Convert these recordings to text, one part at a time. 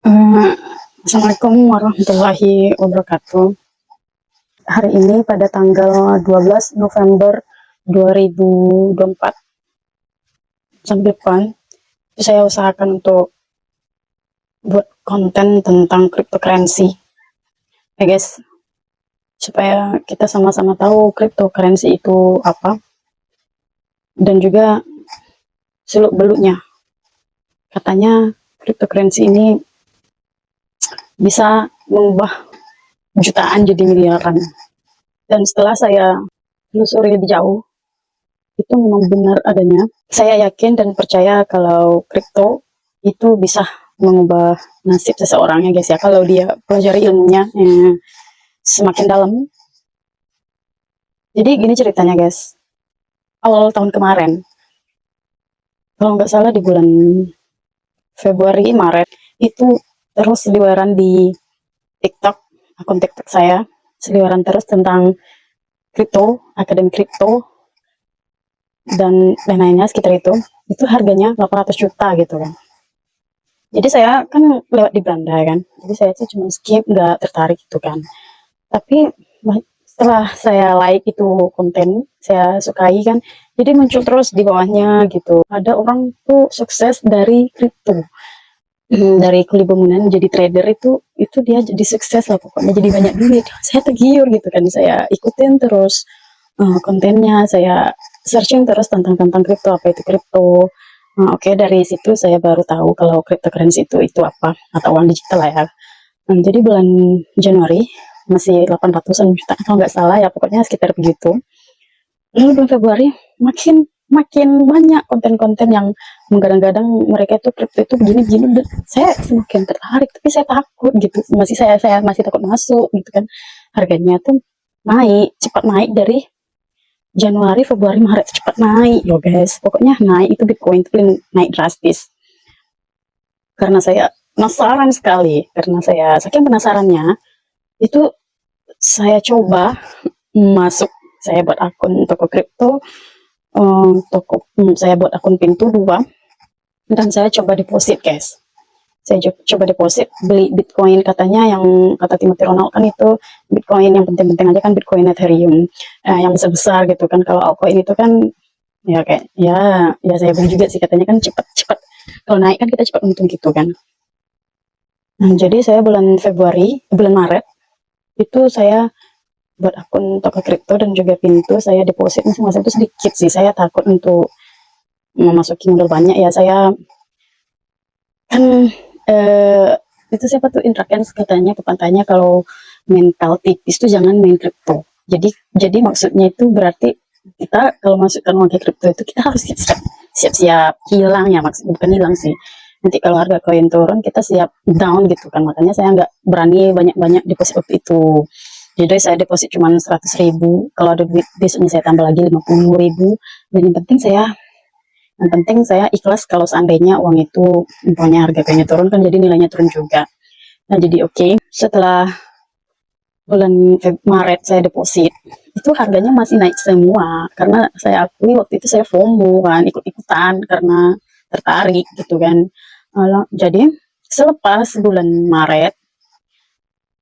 Eh, Assalamualaikum warahmatullahi wabarakatuh. Hari ini pada tanggal 12 November 2024, jam depan, saya usahakan untuk buat konten tentang cryptocurrency. Ya guys, supaya kita sama-sama tahu cryptocurrency itu apa, dan juga seluk-beluknya. Katanya cryptocurrency ini bisa mengubah jutaan jadi miliaran. Dan setelah saya telusuri lebih jauh, itu memang benar adanya. Saya yakin dan percaya kalau kripto itu bisa mengubah nasib seseorang ya guys ya, kalau dia pelajari ilmunya semakin dalam. Jadi gini ceritanya guys, awal tahun kemarin, kalau nggak salah di bulan Februari Maret, itu terus seliweran di TikTok, akun TikTok saya seliweran terus tentang kripto, akademi kripto, dan lain-lainnya sekitar itu harganya 800 juta gitu kan. Jadi saya kan lewat di Belanda kan, jadi saya tuh cuma skip, nggak tertarik gitu kan. Tapi setelah saya like itu konten, saya sukai kan, jadi muncul terus di bawahnya gitu. Ada orang tuh sukses dari kripto, dari kuliah bangunan jadi trader, itu dia jadi sukses lah pokoknya, jadi banyak duit. Saya tergiur gitu kan, saya ikutin terus kontennya, saya searching terus tentang kripto, apa itu kripto. Oke, dari situ saya baru tahu kalau cryptocurrency itu apa, atau uang digital lah ya. Jadi bulan Januari masih 800-an juta kalau nggak salah ya, pokoknya sekitar begitu. Lalu bulan Februari makin makin banyak konten-konten yang menggadang-gadang mereka itu kripto itu begini-begini. Saya semakin tertarik, tapi saya takut gitu. Saya masih takut masuk gitu kan. Harganya tuh cepat naik dari Januari, Februari, Maret, cepat naik loh guys. Pokoknya naik, itu Bitcoin itu naik drastis. Karena saya penasaran sekali, karena saya saking penasarannya, itu saya coba masuk, saya buat akun toko kripto, saya buat akun Pintu 2, dan saya coba deposit guys. Saya coba deposit, beli Bitcoin, katanya yang kata Timothy Ronald kan itu Bitcoin yang penting-penting aja kan, Bitcoin, Ethereum, yang besar-besar gitu kan. Kalau altcoin itu kan ya kayak ya saya beli juga sih, katanya kan cepat-cepat kalau naik kan kita cepat untung gitu kan. Nah, jadi saya bulan Maret itu saya buat akun toko kripto dan juga Pintu, saya deposit masing-masing itu sedikit sih. Saya takut untuk memasuki modal banyak ya. Saya kan itu siapa tuh Indra Kents katanya pepatahnya, kalau mental tipis tuh jangan main kripto. Jadi maksudnya itu berarti kita kalau masukkan uang ke kripto itu kita harus siap-siap hilang ya, maksudnya bukan hilang sih. Nanti kalau harga koin turun kita siap down gitu kan. Makanya saya nggak berani banyak-banyak deposit waktu itu. Jadi saya deposit cuma 100.000. Kalau ada duit besoknya saya tambah lagi 50.000. Dan yang penting saya ikhlas kalau seandainya uang itu, umpamanya harga kayaknya turun kan, jadi nilainya turun juga. Nah jadi oke. Setelah bulan Maret saya deposit, itu harganya masih naik semua. Karena saya akui waktu itu saya FOMO kan, ikut-ikutan karena tertarik gitu kan. Jadi selepas bulan Maret,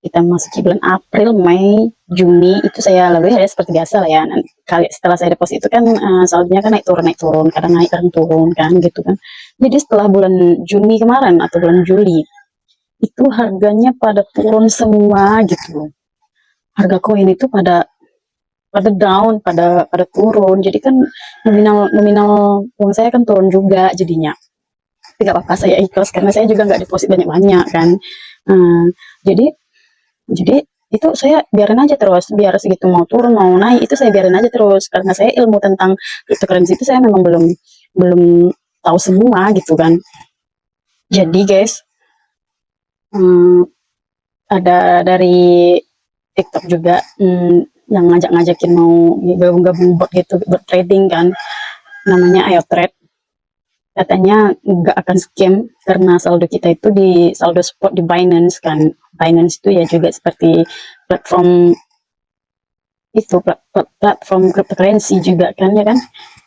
kita masuki bulan April, Mei, Juni, itu saya lalui ya seperti biasa lah ya. Kali setelah saya deposit itu kan saldonya kan naik turun, kadang naik kadang turun kan gitu kan. Jadi setelah bulan Juni kemarin atau bulan Juli, itu harganya pada turun semua gitu. Harga koin itu pada down, pada turun. Jadi kan nominal nominal uang saya kan turun juga jadinya. Tapi gak apa-apa, saya ikhlas karena saya juga nggak deposit banyak-banyak kan. Uh, jadi jadi itu saya biarin aja terus, biar segitu mau turun mau naik itu saya biarin aja terus, karena saya ilmu tentang cryptocurrency itu saya memang belum belum tahu semua gitu kan. Jadi guys, ada dari TikTok juga yang ngajakin mau gabung-gabung bot gitu, buat trading kan, namanya Ayo Trade. Katanya nggak akan scam karena saldo kita itu di saldo spot di Binance kan. Binance itu ya juga seperti platform platform cryptocurrency juga kan ya kan.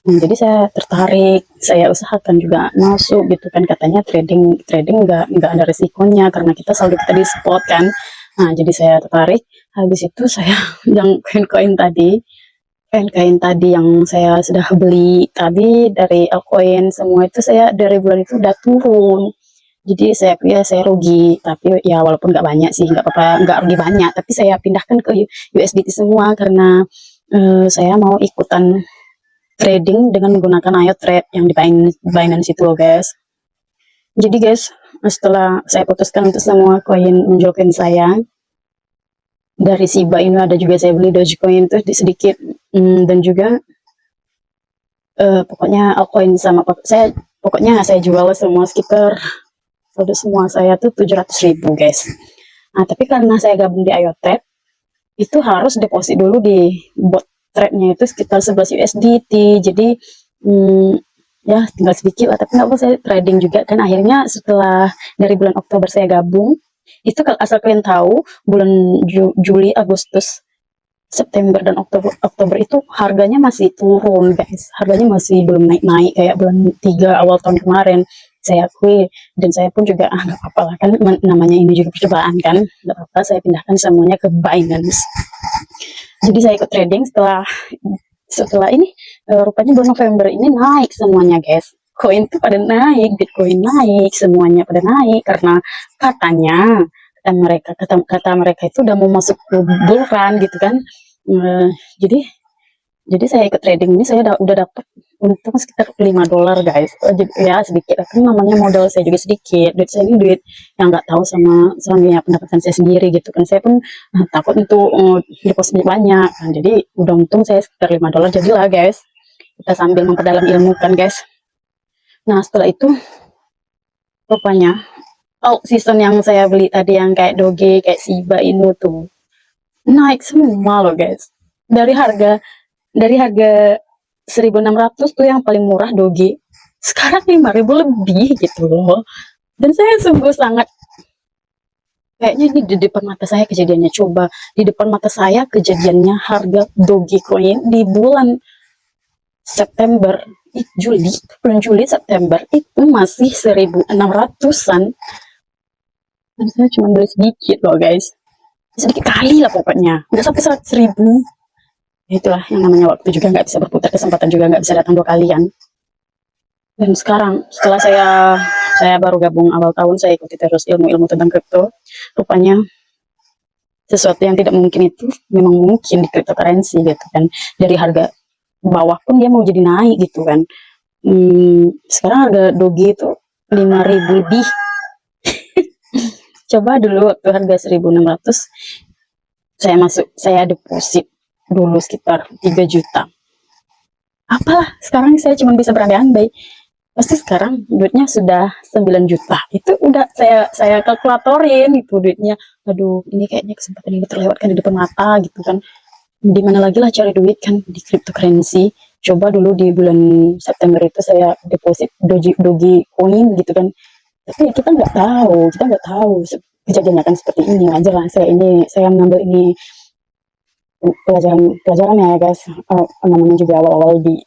Jadi saya tertarik, saya usahakan juga masuk gitu kan, katanya trading trading nggak ada resikonya karena kita saldo kita di spot kan. Nah, jadi saya tertarik. Habis itu saya yang koin-koin tadi yang saya sudah beli tadi dari altcoin semua itu saya dari bulan itu udah turun. Jadi saya rugi, tapi ya walaupun nggak banyak sih, nggak apa-apa, nggak rugi banyak, tapi saya pindahkan ke USDT semua karena saya mau ikutan trading dengan menggunakan ayo trade yang di Binance itu loh guys. Jadi guys, setelah saya putuskan untuk semua koin menjual koin saya dari Shiba Inu, ada juga saya beli Dogecoin tuh di sedikit, dan juga pokoknya altcoin sama pokoknya saya jual semua sekitar saldo semua saya tuh 700.000 guys. Nah, tapi karena saya gabung di Trade itu harus deposit dulu di bot trade-nya itu sekitar 11 USDT. Jadi ya tinggal sedikit lah, tapi nggak apa, saya trading juga kan. Akhirnya setelah dari bulan Oktober saya gabung, itu asal kalian tahu, bulan Juli, Agustus, September dan Oktober itu harganya masih turun guys, harganya masih belum naik-naik kayak bulan 3 awal tahun kemarin. Saya akui, dan saya pun juga nggak apa-apa lah kan, namanya ini juga percobaan kan, nggak apa-apa, saya pindahkan semuanya ke Binance. Jadi saya ikut trading setelah setelah ini, rupanya bulan November ini naik semuanya guys, koin tuh pada naik, Bitcoin naik, semuanya pada naik karena katanya kata mereka itu udah mau masuk ke bull run gitu kan. Jadi saya ikut trading ini, saya udah dapat untung sekitar $5 guys. Ya sedikit, kan namanya modal saya juga sedikit, duit saya ini duit yang nggak tahu sama ya pendapatan saya sendiri gitu kan. Saya pun takut untuk deposit banyak kan, jadi udah untung saya sekitar $5 jadilah guys. Kita sambil memperdalam ilmu kan guys. Nah, setelah itu rupanya season yang saya beli tadi yang kayak Doge, kayak Shiba Inu tuh naik semua loh guys. Dari harga 1.600 tuh yang paling murah Doge, sekarang 5.000 lebih gitu loh. Dan saya sungguh sangat, kayaknya ini di depan mata saya kejadiannya. Coba di depan mata saya kejadiannya, harga Dogecoin di bulan September, bulan Juli September itu masih 1.600-an, dan saya cuma beli sedikit loh guys, sedikit kali lah pokoknya, nggak sampai 100.000. Itulah yang namanya waktu juga nggak bisa berputar, kesempatan juga nggak bisa datang 2 kali kan. Dan sekarang setelah saya baru gabung awal tahun, saya ikuti terus ilmu-ilmu tentang kripto. Rupanya sesuatu yang tidak mungkin itu memang mungkin di cryptocurrency gitu kan. Dari harga bawah pun dia mau jadi naik gitu kan. Sekarang harga Doge itu 5.000 lebih. Coba dulu waktu harga 1.600 saya deposit dulu sekitar 3 juta. Apalah, sekarang saya cuma bisa berandai-andai. Pasti sekarang duitnya sudah 9 juta. Itu udah saya kalkulatorin itu duitnya. Aduh, ini kayaknya kesempatan ini terlewatkan di depan mata gitu kan. Di mana lagi lah cari duit kan di cryptocurrency. Coba dulu di bulan September itu saya deposit Doge coin gitu kan. Tapi kita nggak tahu kejadiannya kan seperti ini. Wajar lah, saya mengambil ini pelajaran ya guys. Namanya juga awal-awal di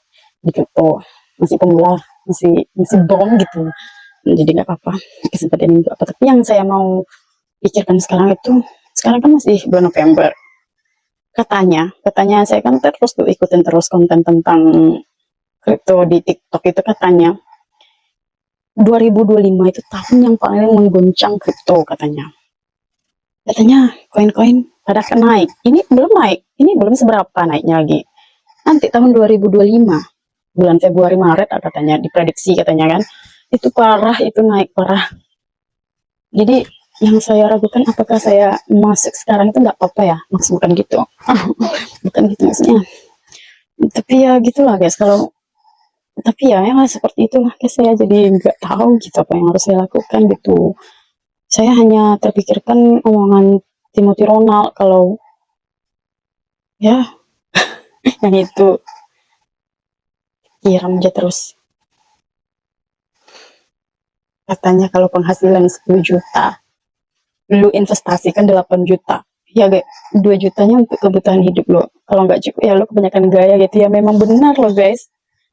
crypto, masih pemula, masih bom gitu. Jadi nggak apa-apa, kesempatan ini apa. Tapi yang saya mau pikirkan sekarang kan masih bulan November. Katanya saya kan terus tuh ikutin terus konten tentang kripto di TikTok, itu katanya 2025 itu tahun yang paling mengguncang kripto katanya. Koin-koin pada akan naik. Ini belum seberapa naiknya lagi. Nanti tahun 2025 bulan Februari Maret katanya, diprediksi katanya kan, itu parah, itu naik parah. Jadi yang saya ragukan, apakah saya masuk sekarang itu nggak apa-apa ya, maksud bukan gitu. Bukan gitu maksudnya, tapi ya gitulah guys. Tapi ya seperti itulah guys, saya jadi nggak tahu gitu apa yang harus saya lakukan gitu. Saya hanya terpikirkan omongan Timothy Ronald, kalau ya yang itu kiram aja terus. Katanya kalau penghasilan 10 juta, lu investasikan 8 juta. Ya guys, 2 jutanya untuk kebutuhan hidup lo. Kalau nggak cukup ya lo kebanyakan gaya gitu ya. Memang benar loh guys.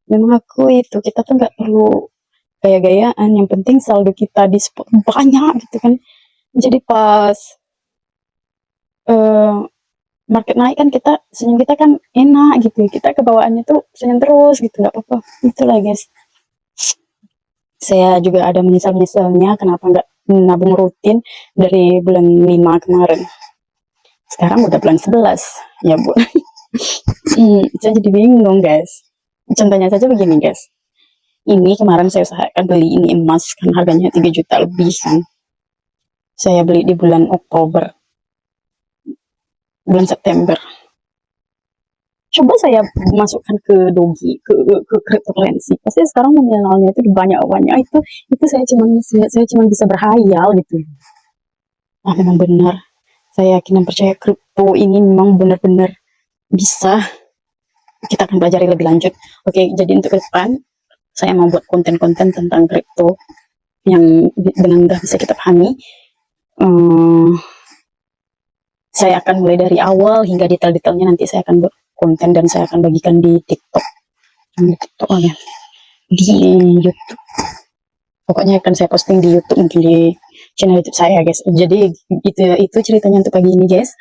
memang aku itu, kita tuh nggak perlu gaya-gayaan, yang penting saldo kita di spot banyak gitu kan. Jadi pas eh, market naik kan kita senyum, kita kan enak gitu, kita kebawaannya tuh senyum terus gitu, nggak apa-apa. Itulah guys, saya juga ada menyesal-menyesalnya kenapa nggak nabung rutin dari bulan 5 kemarin. Sekarang udah bulan 11 ya bu. Saya jadi bingung guys. Contohnya saja begini guys, ini kemarin saya usahakan beli ini emas kan, harganya 3 juta lebih kan, saya beli di bulan Oktober, bulan September. Coba saya masukkan ke dogi, ke cryptocurrency, pasti sekarang nominalnya itu banyak itu saya cuman bisa berhayal gitu. Ah memang benar, saya yakin dan percaya kripto ini memang benar-benar bisa. Kita akan belajar lebih lanjut. Oke, jadi untuk ke depan saya mau buat konten-konten tentang kripto yang dengan mudah bisa kita pahami. Saya akan mulai dari awal hingga detail-detailnya, nanti saya akan buat konten dan saya akan bagikan di TikTok. Di TikTok ya, di YouTube. Pokoknya akan saya posting di YouTube, mungkin di channel YouTube saya guys. Jadi itu ceritanya untuk pagi ini guys.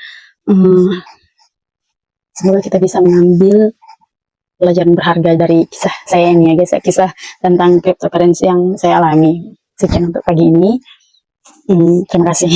Semoga kita bisa mengambil pelajaran berharga dari kisah saya ini ya guys, kisah tentang cryptocurrency yang saya alami. Sekian untuk pagi ini. Terima kasih.